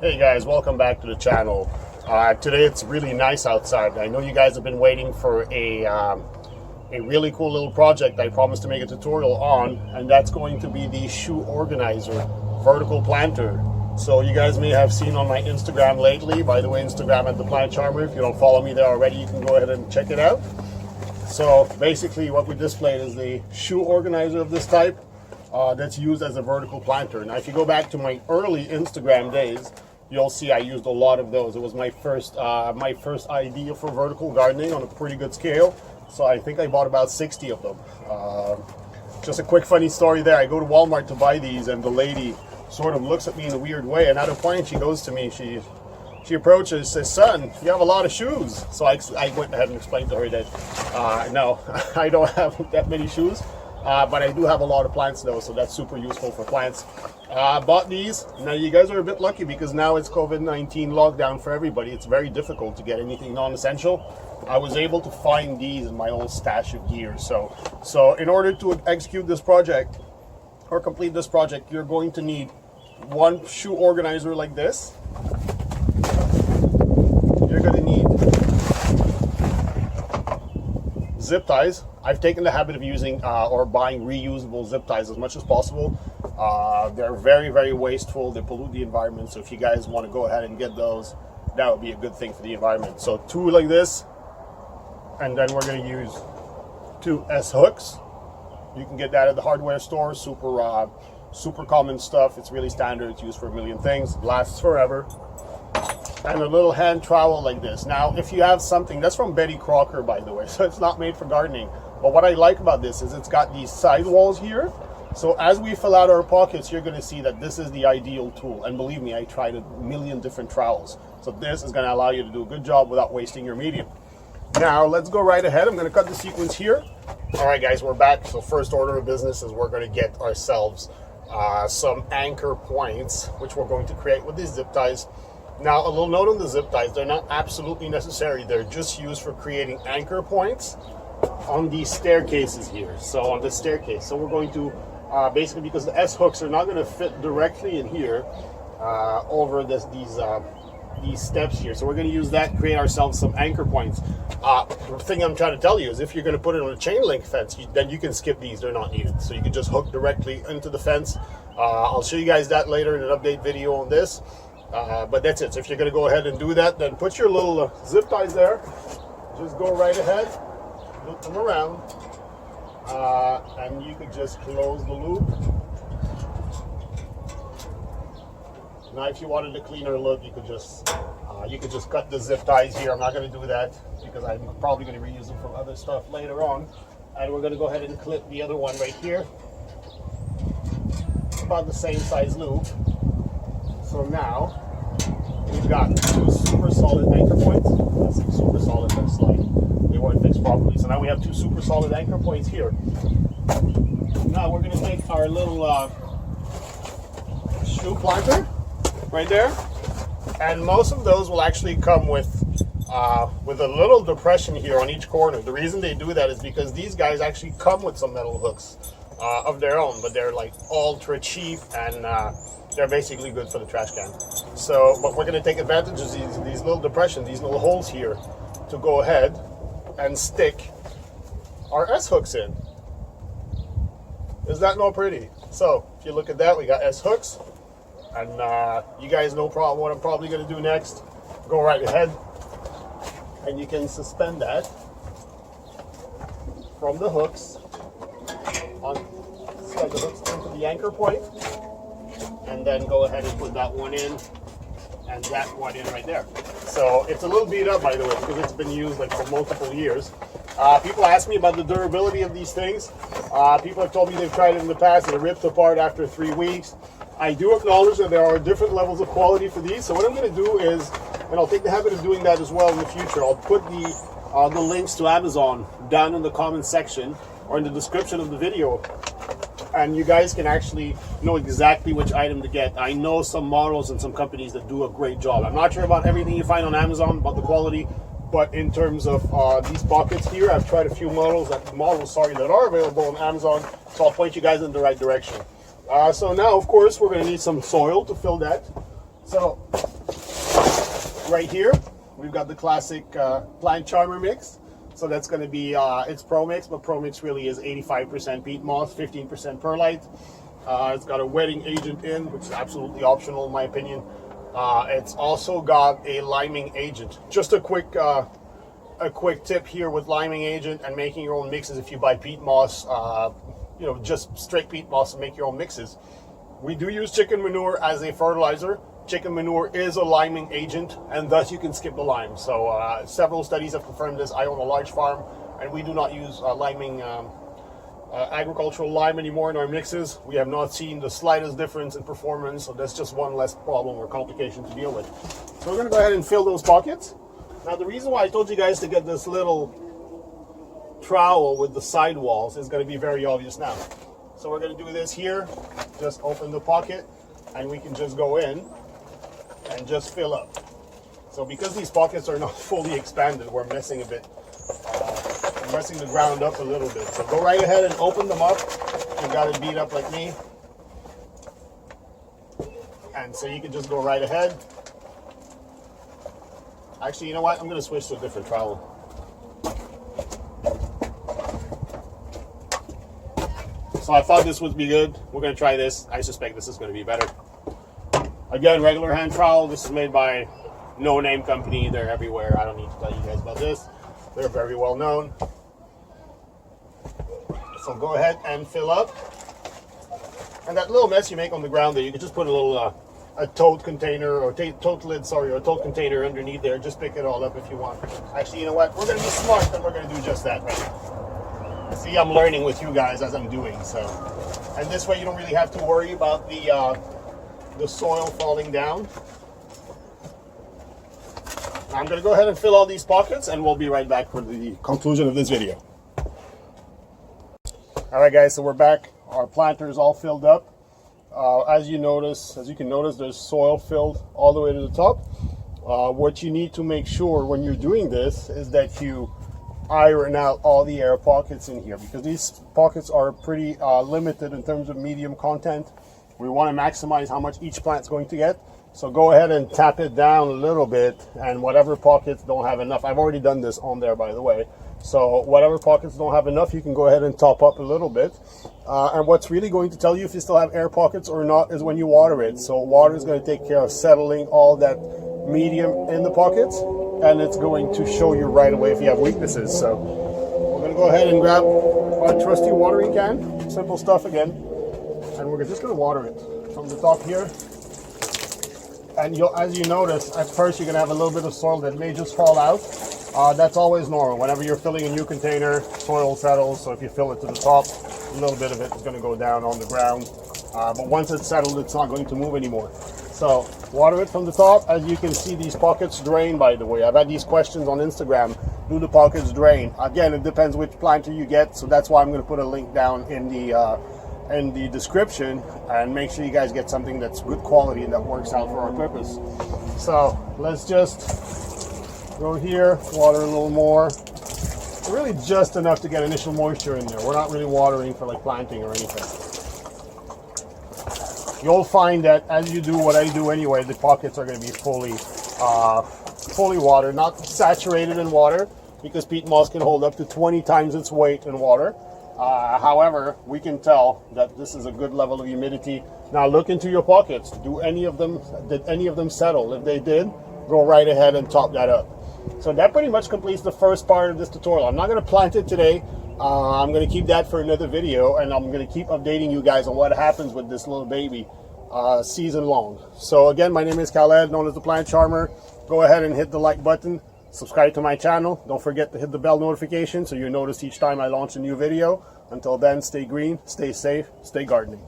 Hey guys, welcome back to the channel. Today it's really nice outside. I know you guys have been waiting for a really cool little project I promised to make a tutorial on, and that's going to be the shoe organizer vertical planter. So you guys may have seen on my Instagram lately, by the way, Instagram at The Plant Charmer. If you don't follow me there already, you can go ahead and check it out. So basically what we displayed is the shoe organizer of this type that's used as a vertical planter. Now if you go back to my early Instagram days, you'll see I used a lot of those. It was my first idea for vertical gardening on a pretty good scale. So I think I bought about 60 of them. Just a quick funny story there. I go to Walmart to buy these, and the lady sort of looks at me in a weird way. And at a point, she goes to me. She approaches, says, "Son, you have a lot of shoes." So I went ahead and explained to her that no, I don't have that many shoes. But I do have a lot of plants though, so that's super useful for plants. Bought these. Now you guys are a bit lucky because now it's COVID-19 lockdown for everybody. It's very difficult to get anything non-essential. I was able to find these in my old stash of gear. So in order to execute this project or complete this project, you're going to need one shoe organizer like this. You're going to need zip ties. I've taken the habit of using or buying reusable zip ties as much as possible. They're very, very wasteful. They pollute the environment. So if you guys want to go ahead and get those, that would be a good thing for the environment. So two like this, and then we're going to use two S hooks. You can get that at the hardware store. Super common stuff. It's really standard. It's used for a million things. It lasts forever. And a little hand trowel like this. Now, if you have something, that's from Betty Crocker, by the way, so it's not made for gardening. But what I like about this is it's got these side walls here. So as we fill out our pockets, you're going to see that this is the ideal tool. And believe me, I tried a million different trowels. So this is going to allow you to do a good job without wasting your medium. Now, let's go right ahead. I'm going to cut the sequence here. All right, guys, we're back. So first order of business is we're going to get ourselves some anchor points, which we're going to create with these zip ties. Now, a little note on the zip ties, they're not absolutely necessary. They're just used for creating anchor points on these staircases here. So on the staircase. So we're going to, basically because the S hooks are not going to fit directly in here over these steps here. So we're going to use that, create ourselves some anchor points. The thing I'm trying to tell you is if you're going to put it on a chain link fence, then you can skip these. They're not needed. So you can just hook directly into the fence. I'll show you guys that later in an update video on this. But that's it. So if you're going to go ahead and do that, then put your little zip ties there. Just go right ahead, loop them around, and you could just close the loop. Now, if you wanted a cleaner look, you could just cut the zip ties here. I'm not going to do that because I'm probably going to reuse them for other stuff later on. And we're going to go ahead and clip the other one right here. About the same size loop. So now we've got two super solid anchor points. That's super solid, looks like they weren't fixed properly. So now we have two super solid anchor points here. Now we're going to take our little shoe planter right there, and most of those will actually come with a little depression here on each corner. The reason they do that is because these guys actually come with some metal hooks of their own, but they're like ultra cheap and they're basically good for the trash can. So, but we're going to take advantage of these little depressions, these little holes here, to go ahead and stick our S hooks in. Is that not pretty? So, if you look at that, we got S hooks, and you guys know what I'm probably going to do next. Go right ahead, and you can suspend that from the hooks slide the hooks into the anchor point, and then go ahead and put that one in and that one in right there. So it's a little beat up, by the way, because it's been used like for multiple years. People ask me about the durability of these things. People have told me they've tried it in the past and it ripped apart after 3 weeks. I do acknowledge that there are different levels of quality for these. So what I'm going to do is, and I'll take the habit of doing that as well in the future, I'll put the links to Amazon down in the comments section or in the description of the video. And you guys can actually know exactly which item to get. I know some models and some companies that do a great job. I'm not sure about everything you find on Amazon, about the quality, but in terms of these pockets here, I've tried a few models that are available on Amazon, so I'll point you guys in the right direction. So now, of course, we're going to need some soil to fill that. So Right here, we've got the classic Plant Charmer mix. So that's going to be, it's Pro Mix, but Pro Mix really is 85% peat moss, 15% perlite. It's got a wetting agent in, which is absolutely optional in my opinion. It's also got a liming agent. Just a quick tip here with liming agent and making your own mixes. If you buy peat moss, you know, just straight peat moss and make your own mixes. We do use chicken manure as a fertilizer. Chicken manure is a liming agent, and thus you can skip the lime. So several studies have confirmed this. I own a large farm, and we do not use liming agricultural lime anymore in our mixes. We have not seen the slightest difference in performance, so that's just one less problem or complication to deal with. So we're going to go ahead and fill those pockets. Now the reason why I told you guys to get this little trowel with the sidewalls is going to be very obvious now. So we're going to do this here, just open the pocket, and we can just go in and just fill up. So because these pockets are not fully expanded, we're messing a bit, messing the ground up a little bit. So go right ahead and open them up. You got it beat up like me. And so you can just go right ahead. Actually, you know what? I'm gonna switch to a different trowel. So I thought this would be good. We're gonna try this. I suspect this is gonna be better. Again, regular hand trowel. This is made by no name company. They're everywhere. I don't need to tell you guys about this. They're very well known. So go ahead and fill up. And that little mess you make on the ground there, you can just put a little a tote container or tote lid, sorry, or a tote container underneath there. Just pick it all up if you want. Actually, you know what? We're going to be smart and we're going to do just that right now. See, I'm learning with you guys as I'm doing so. And this way you don't really have to worry about the soil falling down. I'm going to go ahead and fill all these pockets and we'll be right back for the conclusion of this video. All right, guys, so we're back. Our planter is all filled up. As you can notice, there's soil filled all the way to the top. What you need to make sure when you're doing this is that you iron out all the air pockets in here, because these pockets are pretty limited in terms of medium content. We want to maximize how much each plant's going to get. So go ahead and tap it down a little bit, and whatever pockets don't have enough, I've already done this on there, by the way. So whatever pockets don't have enough, you can go ahead and top up a little bit. And what's really going to tell you if you still have air pockets or not is when you water it. So water is going to take care of settling all that medium in the pockets, and it's going to show you right away if you have weaknesses. So we're going to go ahead and grab our trusty watering can, simple stuff again, and we're just going to water it from the top here. And as you notice, at first you're going to have a little bit of soil that may just fall out. That's always normal. Whenever you're filling a new container, soil settles. So if you fill it to the top, a little bit of it is going to go down on the ground. But once it's settled, it's not going to move anymore. So water it from the top. As you can see, these pockets drain, by the way. I've had these questions on Instagram. Do the pockets drain? Again, it depends which planter you get. So that's why I'm going to put a link down in the description, and make sure you guys get something that's good quality and that works out for our purpose. So let's just go here, water a little more. Really just enough to get initial moisture in there. We're not really watering for like planting or anything. You'll find that as you do what I do anyway, the pockets are going to be fully watered, not saturated in water, because peat moss can hold up to 20 times its weight in water. However, we can tell that this is a good level of humidity. Now look into your pockets. Did any of them settle? If they did, go right ahead and top that up. So that pretty much completes the first part of this tutorial. I'm not going to plant it today. I'm going to keep that for another video, and I'm going to keep updating you guys on what happens with this little baby season long. So again, my name is Khaled, known as the Plant Charmer. Go ahead and hit the like button. Subscribe to my channel. Don't forget to hit the bell notification so you're noticed each time I launch a new video. Until then, stay green, stay safe, stay gardening.